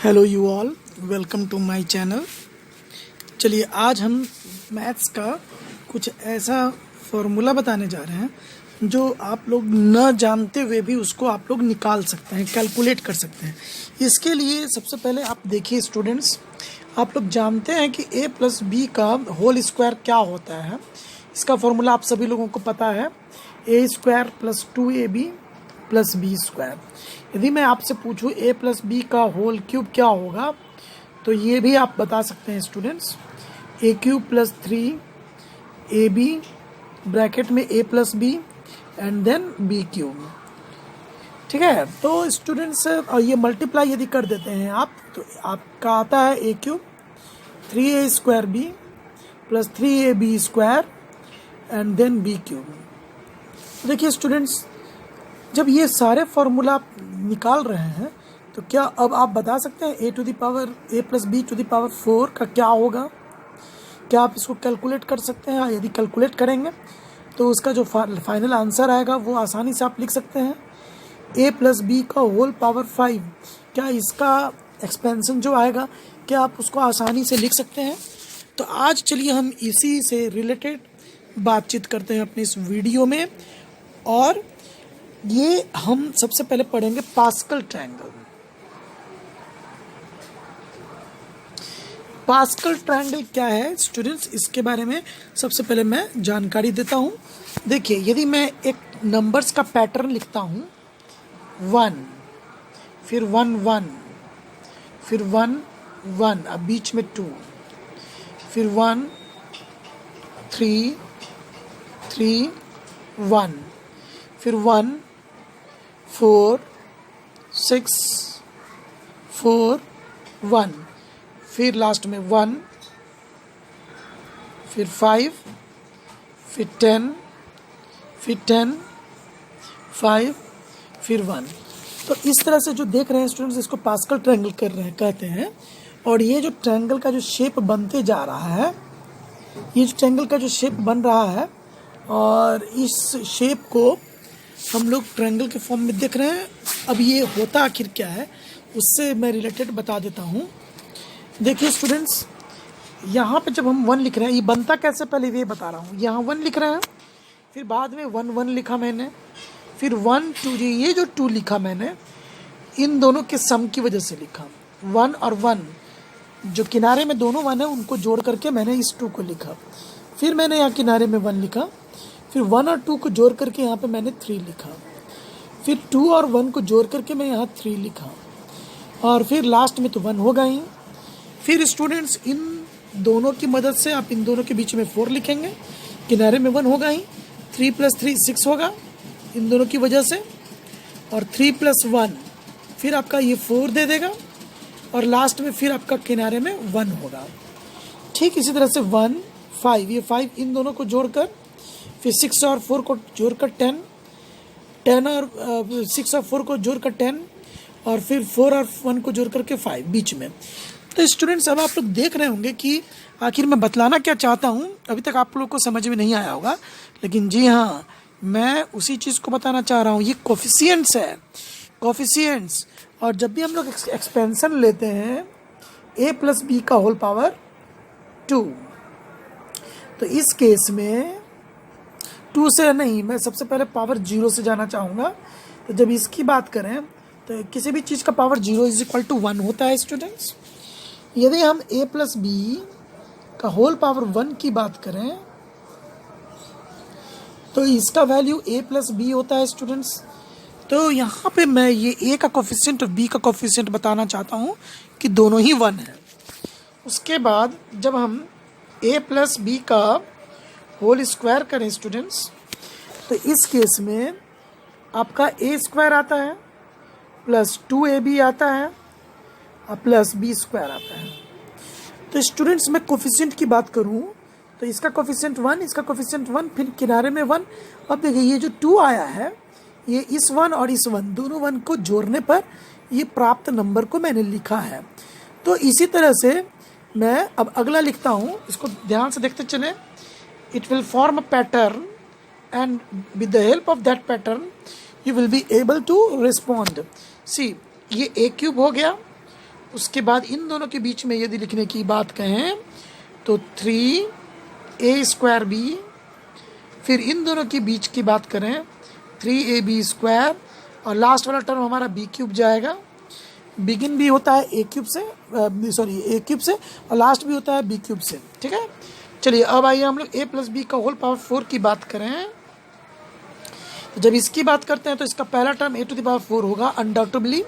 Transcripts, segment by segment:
Hello you all, welcome to my channel. चलिए आज हम मैथ्स का कुछ ऐसा फॉर्मूला बताने जा रहे हैं जो आप लोग न जानते हुए भी उसको आप लोग निकाल सकते हैं, कैलकुलेट कर सकते हैं। इसके लिए सबसे पहले आप देखिए स्टूडेंट्स, आप लोग जानते हैं कि a प्लस बी का होल स्क्वायर क्या होता है। इसका फॉर्मूला आप सभी लोगों को पता है, a square plus 2ab plus B square. यदि मैं आपसे पूछूं a प्लस बी का होल क्यूब क्या होगा, तो ये भी आप बता सकते हैं students, a cube plus 3ab bracket में a plus B and then b cube. ठीक है, तो स्टूडेंट्स और ये मल्टीप्लाई यदि कर देते हैं आप, तो आपका आता है a cube 3a square b plus 3ab square and then b cube. देखिए स्टूडेंट्स, जब ये सारे फॉर्मूला आप निकाल रहे हैं तो क्या अब आप बता सकते हैं a to the power a plus B to the power 4 का क्या होगा? क्या आप इसको कैलकुलेट कर सकते हैं? यदि कैलकुलेट करेंगे तो उसका जो फाइनल आंसर आएगा वो आसानी से आप लिख सकते हैं, a प्लस बी का होल पावर 5। क्या इसका एक्सपेंशन जो आएगा, क्या आप उसको आसानी से लिख सकते हैं? तो आज चलिए हम इसी से रिलेटेड बातचीत करते हैं अपने इस वीडियो में। और ये हम सबसे पहले पढ़ेंगे पास्कल ट्रायंगल। पास्कल ट्रायंगल क्या है स्टूडेंट्स, इसके बारे में सबसे पहले मैं जानकारी देता हूँ। देखिए, यदि मैं एक नंबर्स का पैटर्न लिखता हूँ, 1 फिर 1 1 फिर 1 1, अब बीच में 2, फिर 1 3 3 1, फिर 1 4 6 4 1, फिर लास्ट में 1, फिर 5, फिर 10, फिर 10 5, फिर 1। तो इस तरह से जो देख रहे हैं स्टूडेंट्स, इसको पास्कल ट्रायंगल कर रहे हैं कहते हैं। और ये जो ट्रायंगल का जो शेप बनते जा रहा है, ये जो ट्रायंगल का जो शेप बन रहा है, और इस शेप को हम लोग ट्रायंगल के फॉर्म में देख रहे हैं। अब ये होता आखिर क्या है उससे मैं रिलेटेड बता देता हूँ। देखिए स्टूडेंट्स, यहाँ पे जब हम 1 लिख रहे हैं, ये बनता कैसे पहले ये बता रहा हूँ। यहाँ 1 लिख रहे हैं, फिर बाद में 1 1 लिखा मैंने, फिर 1 2, ये जो 2 लिखा मैंने, इन दोनों के सम की वजह से लिखा। 1 और 1 जो किनारे में दोनों 1 है उनको जोड़ करके मैंने इस 2 को लिखा। फिर मैंने यहाँ किनारे में 1 लिखा, फिर 1 और 2 को जोड़ करके यहाँ पे मैंने 3 लिखा, फिर 2 और 1 को जोड़ करके मैं यहाँ 3 लिखा, और फिर लास्ट में तो 1 होगा ही। फिर स्टूडेंट्स, इन दोनों की मदद से आप इन दोनों के बीच में 4 लिखेंगे, किनारे में 1 होगा ही, 3 प्लस 3 6 होगा इन दोनों की वजह से, और 3 प्लस 1 फिर आपका ये 4 दे देगा, और लास्ट में फिर आपका किनारे में 1 होगा। ठीक इसी तरह से 1 5, ये 5 इन दोनों को जोड़कर, फिर 6 और 4 को जोड़कर 10 10 और 6 और 4 को जोड़कर 10, और फिर 4 और 1 को जोड़ करके 5 बीच में। तो स्टूडेंट्स, अब आप लोग देख रहे होंगे कि आखिर मैं बतलाना क्या चाहता हूँ। अभी तक आप लोग को समझ में नहीं आया होगा, लेकिन जी हाँ, मैं उसी चीज़ को बताना चाह रहा हूँ। ये कोफिशिएंट्स है, कोफिशिएंट्स। और जब भी हम लोग एक्सपेंशन लेते हैं a प्लस बी का होल पावर 2, तो इस केस में 2 से नहीं, मैं सबसे पहले पावर 0 से जाना चाहूँगा। तो जब इसकी बात करें तो किसी भी चीज़ का पावर 0 इज इक्वल टू 1 होता है स्टूडेंट्स। यदि हम a प्लस बी का होल पावर 1 की बात करें तो इसका वैल्यू a प्लस बी होता है स्टूडेंट्स। तो यहाँ पे मैं ये a का कोफिशिएंट और b का कोफिशिएंट बताना चाहता हूँ कि दोनों ही 1 है। उसके बाद जब हम a प्लस बी का होल स्क्वायर करें स्टूडेंट्स, तो इस केस में आपका a स्क्वायर आता है प्लस 2ab आता है और प्लस b स्क्वायर आता है। तो स्टूडेंट्स, मैं कोफिशिएंट की बात करूं तो इसका कोफिशिएंट 1, इसका कोफिशिएंट 1, फिर किनारे में 1। अब देखिए, ये जो 2 आया है, ये इस 1 और इस 1 दोनों 1 को जोड़ने पर ये प्राप्त नंबर को मैंने लिखा है। तो इसी तरह से मैं अब अगला लिखता हूँ, इसको ध्यान से देखते चले। It will form a pattern, and with the help of that pattern you will be able to respond. See, ये a क्यूब हो गया उसके बाद इन दोनों के बीच में यदि लिखने की बात कहें तो 3a²b, फिर इन दोनों के बीच की बात करें 3ab², और लास्ट वाला टर्म हमारा b³ जाएगा। बिगिन भी होता है a³ से, a³ से, और लास्ट भी होता है b³ से। ठीक है, चलिए अब आइए हम लोग a+b का होल पावर 4 की बात करें। तो जब इसकी बात करते हैं तो इसका पहला टर्म a⁴ होगा अनडाउटेबली।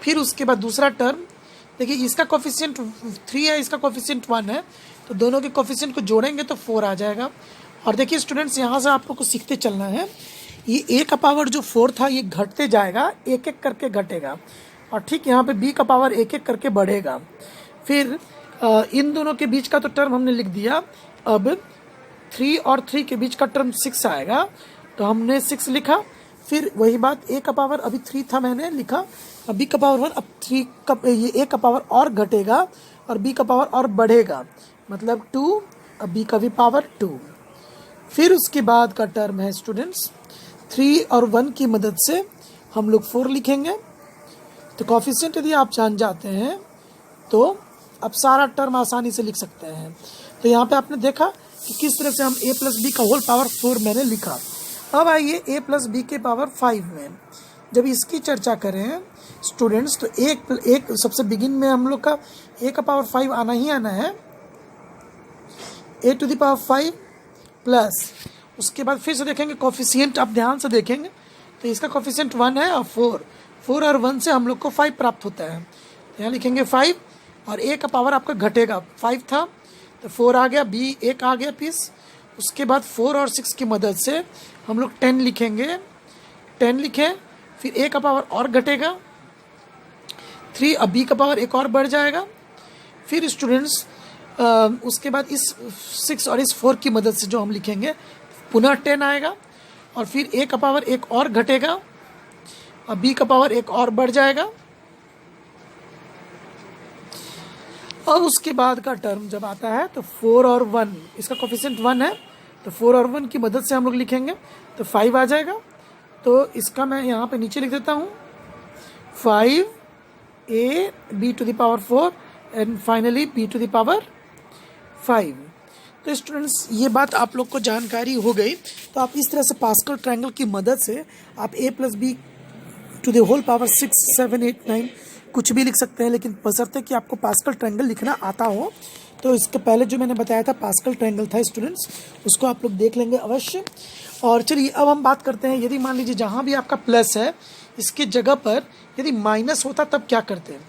फिर उसके बाद दूसरा टर्म, देखिए इसका कोफिशिएंट 3 है, इसका कोफिशिएंट 1 है, तो दोनों के कोफिशिएंट को जोड़ेंगे तो 4 आ जाएगा। और देखिए स्टूडेंट्स, यहाँ से आप लोग को सीखते चलना है, ये a का पावर जो 4 था ये घटते जाएगा, एक एक करके घटेगा, और ठीक यहाँ पे b का पावर एक एक करके बढ़ेगा। फिर इन दोनों के बीच का तो टर्म हमने लिख दिया। अब 3 और 3 के बीच का टर्म 6 आएगा, तो हमने 6 लिखा। फिर वही बात, a का पावर अभी 3 था मैंने लिखा, अब b का पावर 1, अब 3 का ये a का पावर और घटेगा और b का पावर और बढ़ेगा, मतलब 2, अब b का भी पावर 2। फिर उसके बाद का टर्म है स्टूडेंट्स 3 और 1 की मदद से हम लोग 4 लिखेंगे। तो कोफिशिएंट यदि आप जान जाते हैं तो अब सारा टर्म आसानी से लिख सकते हैं। तो यहाँ पे आपने देखा कि किस तरह से हम a+b का होल पावर 4 मैंने लिखा। अब आइए a+b के पावर 5 में जब इसकी चर्चा करें स्टूडेंट्स, तो एक सबसे बिगिन में हम लोग का a का पावर 5 आना ही आना है, a⁵ प्लस उसके बाद फिर से देखेंगे कोफिशिएंट, आप ध्यान से देखेंगे तो इसका कोफिशिएंट 1 है और 4 और 1 से हम लोग को 5 प्राप्त होता है। यहाँ लिखेंगे 5 और a का पावर आपका घटेगा, 5 था तो 4 आ गया, b 1 आ गया पीस। उसके बाद 4 और 6 की मदद से हम लोग 10 लिखेंगे, 10 लिखें, फिर a का पावर और घटेगा 3, अब b का पावर एक और बढ़ जाएगा। फिर स्टूडेंट्स उसके बाद इस 6 और इस 4 की मदद से जो हम लिखेंगे पुनः 10 आएगा, और फिर a का पावर एक और घटेगा और b का पावर एक और बढ़ जाएगा। अब उसके बाद का टर्म जब आता है तो 4 और 1, इसका कोफिशिएंट 1 है तो 4 और 1 की मदद से हम लोग लिखेंगे तो 5 आ जाएगा। तो इसका मैं यहाँ पे नीचे लिख देता हूँ 5ab⁴ एंड फाइनली b⁵ 5। तो स्टूडेंट्स ये बात आप लोग को जानकारी हो गई। तो आप इस तरह से पास्कल ट्रायंगल की मदद से आप a+b to the whole power 6, 7, 8, 9 कुछ भी लिख सकते हैं, लेकिन बशर्ते कि आपको पास्कल ट्रायंगल लिखना आता हो। तो इसके पहले जो मैंने बताया था पास्कल ट्रायंगल था स्टूडेंट्स, उसको आप लोग देख लेंगे अवश्य। और चलिए अब हम बात करते हैं, यदि मान लीजिए जहाँ भी आपका प्लस है इसके जगह पर यदि माइनस होता तब क्या करते हैं।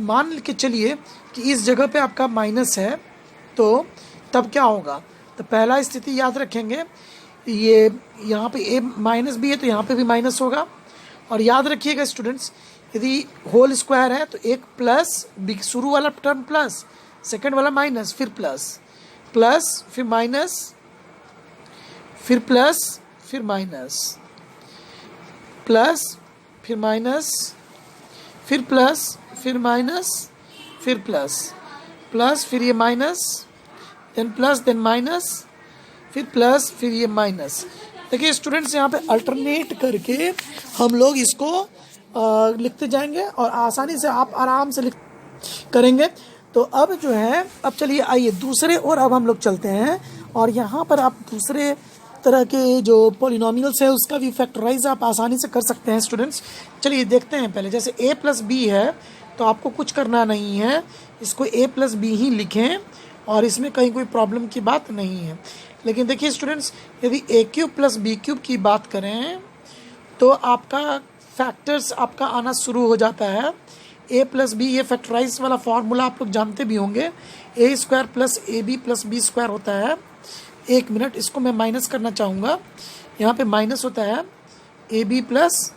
मान के चलिए कि इस जगह पे आपका माइनस है तो तब क्या होगा। तो पहला स्थिति याद रखेंगे, ये यहाँ पे a माइनस भी है तो यहाँ पे भी माइनस होगा। और याद रखिएगा स्टूडेंट्स, यदि होल स्क्वायर है तो एक प्लस, शुरू वाला टर्म प्लस, सेकंड वाला माइनस, फिर प्लस, प्लस फिर माइनस, फिर प्लस, फिर माइनस, प्लस फिर माइनस, फिर प्लस, फिर माइनस, फिर प्लस, प्लस फिर ये minus, then plus, then minus, फिर प्लस, फिर ये माइनस। देखिए स्टूडेंट्स यहाँ पे अल्टरनेट करके हम लोग इसको लिखते जाएंगे और आसानी से आप आराम से करेंगे। तो अब जो है, अब चलिए आइए दूसरे और अब हम लोग चलते हैं, और यहाँ पर आप दूसरे तरह के जो पॉलिनोमियल्स है उसका भी फैक्टराइज आप आसानी से कर सकते हैं स्टूडेंट्स। चलिए देखते हैं पहले, जैसे a+b है तो आपको कुछ करना नहीं है, इसको a+b ही लिखें और इसमें कहीं कोई प्रॉब्लम की बात नहीं है। लेकिन देखिए स्टूडेंट्स, यदि a³ + b³ की बात करें तो आपका फैक्टर्स आपका आना शुरू हो जाता है। a+b, ये फैक्टराइज वाला फार्मूला आप लोग जानते भी होंगे, a² + ab + b² होता है। एक मिनट, इसको मैं माइनस करना चाहूँगा, यहाँ पे माइनस होता है ab +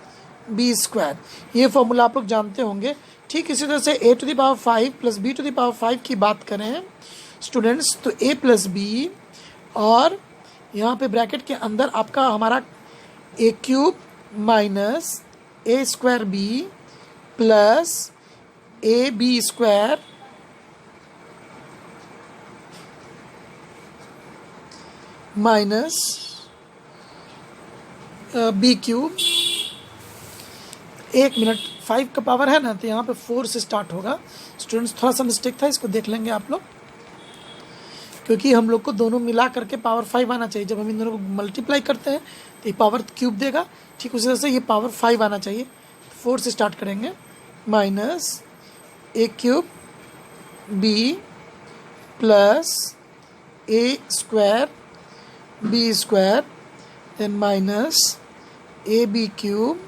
b², ये फार्मूला आप लोग जानते होंगे। ठीक इसी तरह से a⁵ + b⁵ की बात करें स्टूडेंट्स तो a+b, और यहाँ पे ब्रैकेट के अंदर आपका हमारा a³ - a²b + ab² minus b³। एक मिनट 5 का पावर है ना, तो यहाँ पे 4 से स्टार्ट होगा। स्टूडेंट्स थोड़ा सा मिस्टेक था, इसको देख लेंगे आप लोग, क्योंकि हम लोग को दोनों मिला करके पावर 5 आना चाहिए। जब हम इन दोनों को मल्टीप्लाई करते हैं तो ये पावर क्यूब देगा, ठीक उसी तरह से ये पावर 5 आना चाहिए। 4 से स्टार्ट करेंगे, minus A cube B plus A square B square, then minus A B cube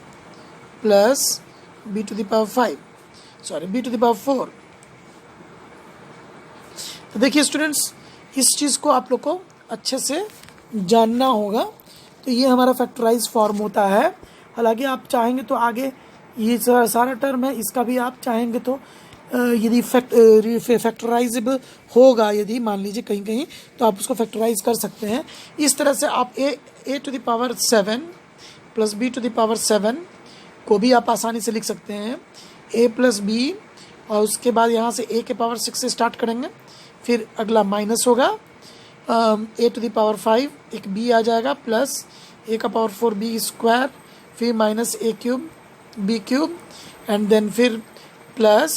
plus B to the power 5, sorry B to the power 4। तो देखिए स्टूडेंट्स, इस चीज़ को आप लोग को अच्छे से जानना होगा। तो ये हमारा फैक्टराइज फॉर्म होता है। हालांकि आप चाहेंगे तो आगे ये सारा टर्म है, इसका भी आप चाहेंगे तो यदि फैक्टराइजेबल होगा, यदि मान लीजिए कहीं कहीं, तो आप उसको फैक्टराइज कर सकते हैं। इस तरह से आप A to the power 7 plus B to the power 7 को भी आप आसानी से लिख सकते हैं, ए प्लस बी, और उसके बाद यहाँ से ए के पावर 6 से स्टार्ट करेंगे, फिर अगला माइनस होगा ए टू द पावर 5, एक बी आ जाएगा, प्लस ए का पावर 4 बी स्क्वायर, फिर minus A cube B cube, and then फिर प्लस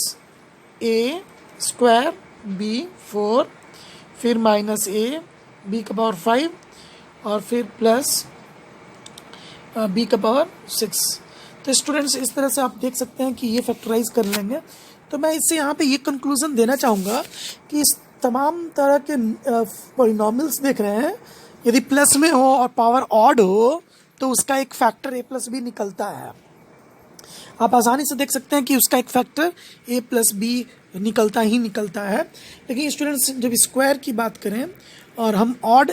ए स्क्वायर बी 4, फिर माइनस ए बी का पावर 5, और फिर प्लस बी का पावर 6। तो स्टूडेंट्स इस तरह से आप देख सकते हैं कि ये फैक्टराइज कर लेंगे। तो मैं इससे यहाँ पे ये कंक्लूजन देना चाहूँगा कि इस तमाम तरह के पॉलिनॉमियल्स देख रहे हैं, यदि प्लस में हो और पावर ऑड हो तो उसका एक फैक्टर ए प्लस बी निकलता है। आप आसानी से देख सकते हैं कि उसका एक फैक्टर ए प्लस बी निकलता ही निकलता है। लेकिन स्टूडेंट्स जब स्क्वायर की बात करें और हम ऑड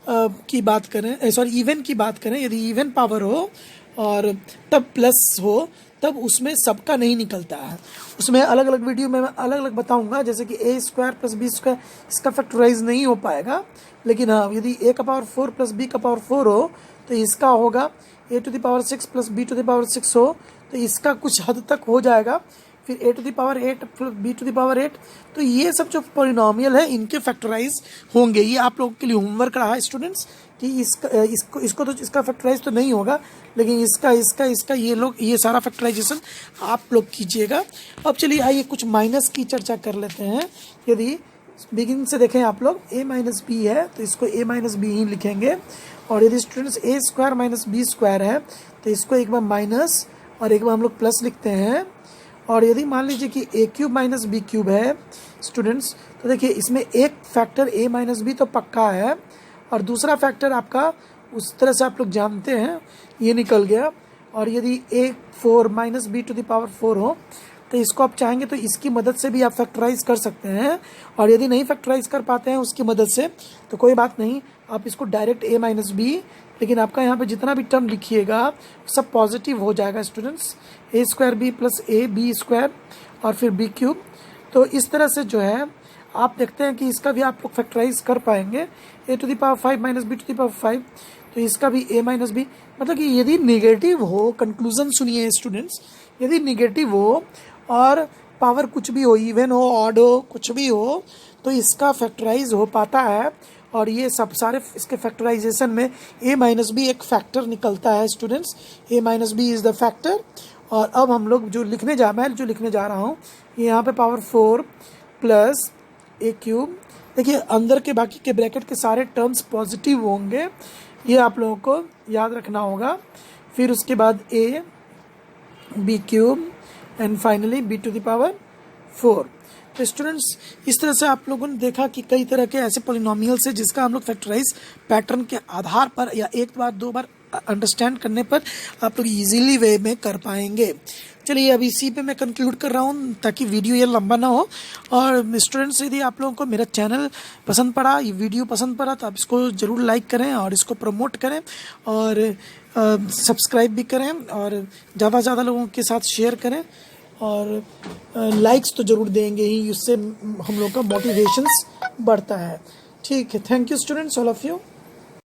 की बात करें, सॉरी इवन की बात करें, यदि इवन पावर हो और तब प्लस हो, तब उसमें सबका नहीं निकलता है। उसमें अलग अलग वीडियो में मैं अलग अलग बताऊंगा, जैसे कि A square plus B square, इसका फैक्टराइज नहीं हो पाएगा। लेकिन हाँ, यदि ए का पावर 4 प्लस बी का पावर 4 हो तो इसका होगा A to the power 6 plus B to the power 6 हो तो इसका कुछ हद तक हो जाएगा। फिर A to the power 8 plus B to the power 8, तो ये सब जो पॉलिनॉमियल है इनके फैक्टराइज होंगे। ये आप लोगों के लिए होमवर्क रहा है स्टूडेंट्स कि इसको तो इसका फैक्टराइज तो नहीं होगा, लेकिन इसका ये सारा फैक्टराइजेशन आप लोग कीजिएगा। अब चलिए आइए कुछ माइनस की चर्चा कर लेते हैं। यदि बिगिनिंग से देखें आप लोग, a माइनस बी है तो इसको a माइनस बी ही लिखेंगे, और यदि students a square minus B square है तो इसको एक बार माइनस और एक बार हम लोग प्लस लिखते हैं। और यदि मान लीजिए कि a cube minus B cube है स्टूडेंट्स, तो देखिए इसमें एक फैक्टर a माइनस बी तो पक्का है, और दूसरा फैक्टर आपका उस तरह से आप लोग जानते हैं ये निकल गया। और यदि a 4 minus B to the power 4 हो तो इसको आप चाहेंगे तो इसकी मदद से भी आप फैक्टराइज कर सकते हैं, और यदि नहीं फैक्टराइज कर पाते हैं उसकी मदद से तो कोई बात नहीं, आप इसको डायरेक्ट a माइनस बी, लेकिन आपका यहाँ पे जितना भी टर्म लिखिएगा सब पॉजिटिव हो जाएगा students, A square B plus A B square और फिर बी क्यूब। तो इस तरह से जो है आप देखते हैं कि इसका भी आप लोग फैक्टराइज कर पाएंगे, A to the power 5 minus B to the power 5, तो इसका भी a माइनस बी, मतलब कि यदि निगेटिव हो, कंक्लूजन सुनिए स्टूडेंट्स, यदि निगेटिव हो और पावर कुछ भी हो, इवन हो ऑड हो कुछ भी हो, तो इसका फैक्टराइज हो पाता है। और ये सब सारे इसके फैक्टराइजेशन में a माइनस बी एक फैक्टर निकलता है students, a minus B is the factor. और अब हम लोग जो लिखने जा रहा हूँ ये यहाँ पे पावर 4 प्लस ए क्यूब, देखिए अंदर के बाकी के ब्रैकेट के सारे टर्म्स पॉजिटिव होंगे, ये आप लोगों को याद रखना होगा। फिर उसके बाद A B cube and finally B to the power 4। तो स्टूडेंट्स इस तरह से आप लोगों ने देखा कि कई तरह के ऐसे पॉलिनॉमियल्स है जिसका हम लोग फैक्टराइज पैटर्न के आधार पर या एक बार दो बार अंडरस्टैंड करने पर आप लोग इजीली वे में कर पाएंगे। चलिए अब इसी पे मैं कंक्लूड कर रहा हूँ ताकि वीडियो ये लंबा ना हो। और स्टूडेंट्स यदि आप लोगों को मेरा चैनल पसंद पड़ा, ये वीडियो पसंद पड़ा, तो आप इसको ज़रूर लाइक करें और इसको प्रमोट करें और सब्सक्राइब भी करें और ज़्यादा से ज़्यादा लोगों के साथ शेयर करें, और लाइक्स तो ज़रूर देंगे ही, उससे हम लोग का मोटिवेशंस बढ़ता है। ठीक है, thank you students, all of you.